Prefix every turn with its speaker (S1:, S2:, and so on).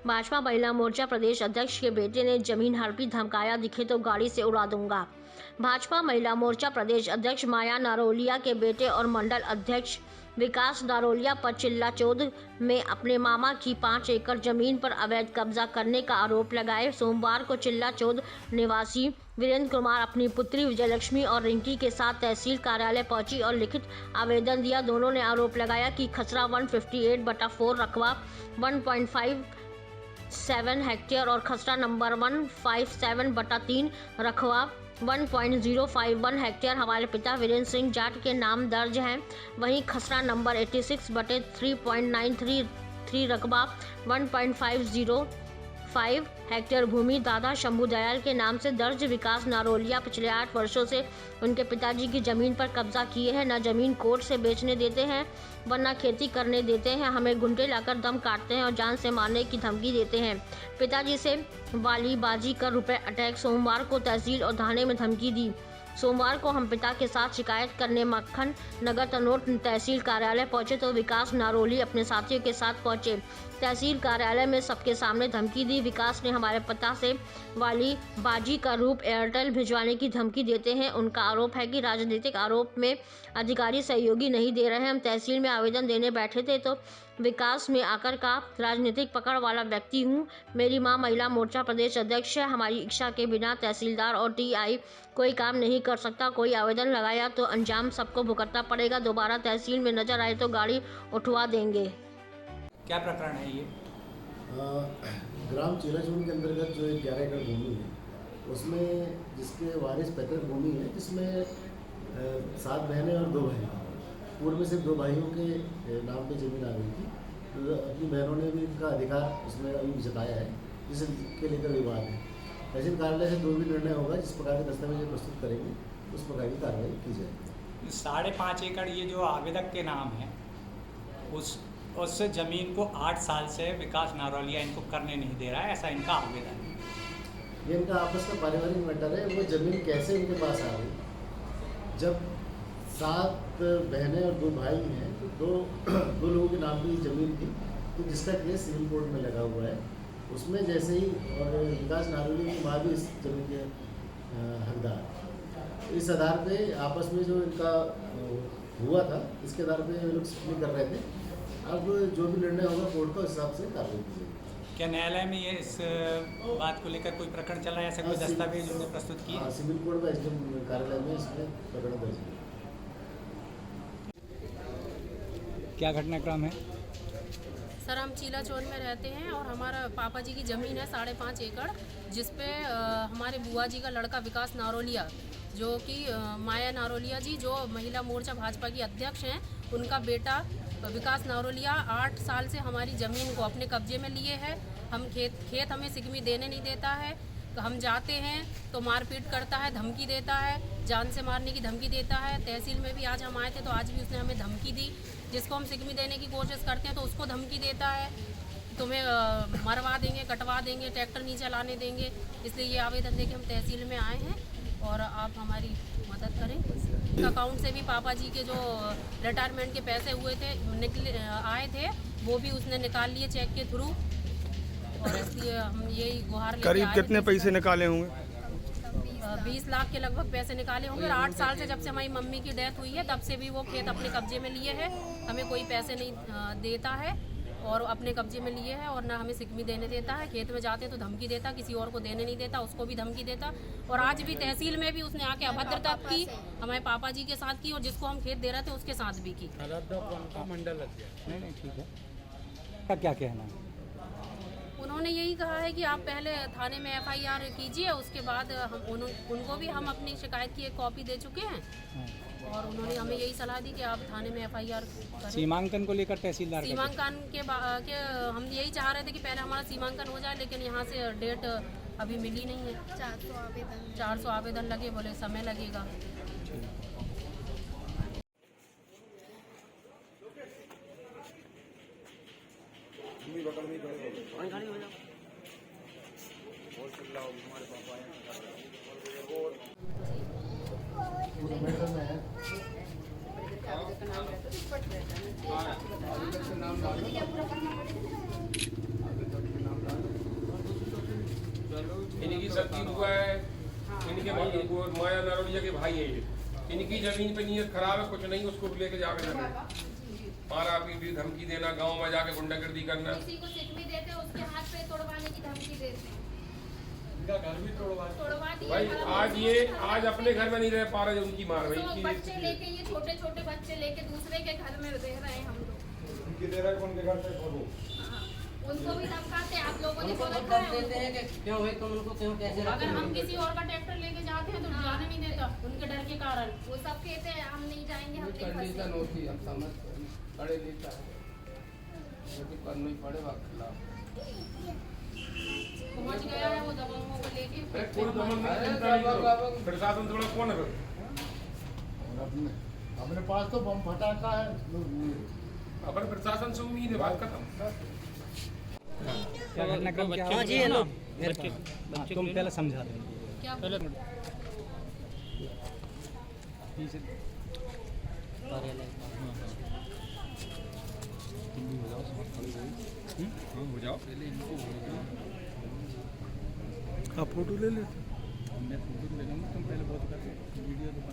S1: भाजपा महिला मोर्चा प्रदेश अध्यक्ष के बेटे ने जमीन हड़पी, धमकाया दिखे तो गाड़ी से उड़ा दूंगा। भाजपा महिला मोर्चा प्रदेश अध्यक्ष माया नारोलिया के बेटे और मंडल अध्यक्ष विकास नारोलिया पर चिल्लाचौद में अपने मामा की 5 एकड़ जमीन पर अवैध कब्जा करने का आरोप लगाए। सोमवार को चिल्लाचौद निवासी वीरेंद्र कुमार अपनी पुत्री विजयलक्ष्मी और रिंकी के साथ तहसील कार्यालय पहुंची और लिखित आवेदन दिया। दोनों ने आरोप लगाया कि खसरा 158/4 रकबा 1.57 हेक्टेयर और खसरा नंबर 157/3 रकबा 1.051 हेक्टेयर हमारे पिता वीरेंद्र सिंह जाट के नाम दर्ज हैं। वहीं खसरा नंबर 86/3.933 रकबा 1.505 हेक्टेयर भूमि दादा शंभू दयाल के नाम से दर्ज। विकास नारोलिया पिछले 8 वर्षों से उनके पिताजी की जमीन पर कब्जा किए हैं। न जमीन कोर्ट से बेचने देते हैं वरना खेती करने देते हैं। हमें गुंडे लाकर दम काटते हैं और जान से मारने की धमकी देते हैं। पिताजी से वालीबाजी कर रुपए अटैक। सोमवार को तहसील और थाने में धमकी दी। सोमवार को हम पिता के साथ शिकायत करने मक्खन नगर तनोट तहसील कार्यालय पहुंचे तो विकास नारोली अपने साथियों के साथ पहुंचे। तहसील कार्यालय में सबके सामने धमकी दी। विकास ने हमारे पिता से वालीबाजी का रूप एयरटेल भिजवाने की धमकी देते हैं। उनका आरोप है कि राजनीतिक आरोप में अधिकारी सहयोगी नहीं दे रहे हैं। हम तहसील में आवेदन देने बैठे थे तो विकास में आकर का राजनीतिक पकड़ वाला व्यक्ति हूँ। मेरी मां महिला मोर्चा प्रदेश अध्यक्ष है। हमारी इच्छा के बिना तहसीलदार और टीआई कोई काम नहीं कर सकता। कोई आवेदन लगाया तो अंजाम सबको भुगतना पड़ेगा। दोबारा तहसील में नजर आए तो गाड़ी उठवा देंगे।
S2: क्या प्रकरण है ये?
S3: ग्राम चिल्लाचौद के अंतर्गत जो 11 एकड़ भूमि है उसमें जिसके वारिस पैतृक भूमि है जिसमें 7 बहनें और 2 भाई। पूर्व में सिर्फ 2 भाइयों के नाम पे जमीन आ गई थी तो अपनी बहनों ने भी इनका अधिकार उसमें अभी जताया है जिसके लेकर विवाद है। तहसील कार्यालय से जो भी निर्णय होगा जिस प्रकार के दस्तावेज प्रस्तुत करेंगे उस प्रकार की कार्रवाई की जाएगी।
S2: 5.5 एकड़ ये जो आवेदक के नाम है उस जमीन को 8 साल से विकास नारोलिया इनको करने नहीं दे रहा है, ऐसा इनका आवेदन है।
S3: ये इनका आपस का पारिवारिक मैटर है। वो जमीन कैसे इनके पास आ गई? जब 7 बहनें और 2 भाई हैं तो दो लोगों के नाम की ज़मीन थी तो जिसका केस सिविल कोर्ट में लगा हुआ है उसमें जैसे ही और विकास नारोलिया की माँ भी इस जमीन के हकदार। इस आधार पे आपस में जो इनका हुआ था इसके आधार पे ये लोग सिटिंग कर रहे थे। अब जो भी निर्णय होगा कोर्ट का उस हिसाब से कार्रवाई की जाएगी।
S2: क्या न्यायालय में ये इस बात को लेकर कोई प्रकरण चला है? ऐसा कोई दस्तावेज उन्होंने प्रस्तुत किए?
S3: सिविल कोर्ट का एसडीएम कार्यालय में इसमें प्रकरण दर्ज है।
S2: क्या घटनाक्रम है?
S4: सर हम चिल्लाचौद में रहते हैं और हमारा पापा जी की ज़मीन है 5.5 एकड़ जिसपे हमारे बुआ जी का लड़का विकास नारोलिया जो कि माया नारोलिया जी जो महिला मोर्चा भाजपा की अध्यक्ष हैं उनका बेटा विकास नारोलिया 8 साल से हमारी ज़मीन को अपने कब्जे में लिए है। हम खेत हमें सिकमी देने नहीं देता है। हम जाते हैं तो मारपीट करता है, धमकी देता है, जान से मारने की धमकी देता है। तहसील में भी आज हम आए थे तो आज भी उसने हमें धमकी दी। जिसको हम सिकमी देने की कोशिश करते हैं तो उसको धमकी देता है, तुम्हें मरवा देंगे, कटवा देंगे, ट्रैक्टर नहीं चलाने देंगे। इसलिए ये आवेदन देके हम तहसील में आए हैं और आप हमारी मदद करें। अकाउंट से भी पापा जी के जो रिटायरमेंट के पैसे हुए थे आए थे वो भी उसने निकाल लिए चेक के थ्रू और इसलिए हम यही गुहार लेके
S5: करीब कितने पैसे निकाले होंगे?
S4: 20 लाख के लगभग पैसे निकाले होंगे। और 8 साल से जब से हमारी मम्मी की डेथ हुई है तब से भी वो खेत अपने कब्जे में लिए है। हमें कोई पैसे नहीं देता है और अपने कब्जे में लिए है और ना हमें सिकमी देने देता है। खेत में जाते तो धमकी देता, किसी और को देने नहीं देता, उसको भी धमकी देता। और आज भी तहसील में भी उसने आके अभद्रता की हमारे पापा जी के साथ की और जिसको हम खेत दे रहे थे उसके साथ भी की।
S2: नहीं ठीक है। क्या कहना है?
S4: उन्होंने यही कहा है कि आप पहले थाने में FIR कीजिए, उसके बाद उनको भी हम अपनी शिकायत की एक कॉपी दे चुके हैं और उन्होंने हमें यही सलाह दी कि आप थाने में FIR करें।
S2: सीमांकन को लेकर तहसीलदार
S4: सीमांकन के हम यही चाह रहे थे कि पहले हमारा सीमांकन हो जाए लेकिन यहाँ से डेट अभी मिली नहीं है। 400 आवेदन लगे, बोले समय लगेगा।
S3: नाम
S5: इनकी सबकी बुआ है, इनके वो माया नारोलिया के भाई है ये। इनकी जमीन पे नीयत खराब है, कुछ नहीं, उसको लेके जाके लगे मारा पीटी धमकी देना, गांव में जाके गुंडागर्दी करना।
S6: किसी को सिक भी देते हैं, उसके हाथ पे तोड़वाने की धमकी देते हैं।
S2: इनका घर भी तोड़वा
S6: दिए
S5: भाई आज अपने घर में नहीं रह पा रहे, उनकी मार
S6: तो
S5: रही
S6: बच्चे लेके, ये छोटे छोटे बच्चे लेके दूसरे के घर में रह रहे हैं हम लोग।
S5: उनकी दे रहा है, उनके घर से भागो।
S6: हाँ, उनको भी धमकाते हैं, आप लोगों ने
S7: उनको
S6: बोला
S7: तो
S6: था
S7: डर देते हैं कि क्यों भाई तुम उनको क्यों कैसे
S4: अगर
S7: रखते
S4: हम
S7: हो?
S4: किसी और का ट्रैक्टर लेके जाते हैं तो जाने नहीं देता उनके डर के कारण।
S6: वो सब कहते हैं हम नहीं जाएंगे, हम नहीं
S8: कंडीशन
S6: फंसेंगे।
S8: होती है, हम समझ पढ़े लिखा है, लेकिन करना ही पड़ेगा खिलाफ।
S4: पहुंच गया है वो दबंगों को लेके।
S5: अरे कोई दमन नहीं
S8: अरे
S5: करता नहीं
S8: बाबा,
S5: करो। प्रशासन थोड़ा कौन है?
S3: और अपने पास तो बम फटाका है।
S5: अपन प्रशासन से उम्मीद है, बात खत्म।
S2: क्या घटनाक्रम क्या
S7: हाँ जी, हेलो।
S2: तुम पहले समझा दो।
S4: क्या
S2: पहले हो जाओ
S8: आप फोटो ले लेते।
S2: मैं फोटो ले लूँगा, तुम पहले बहुत करते वीडियो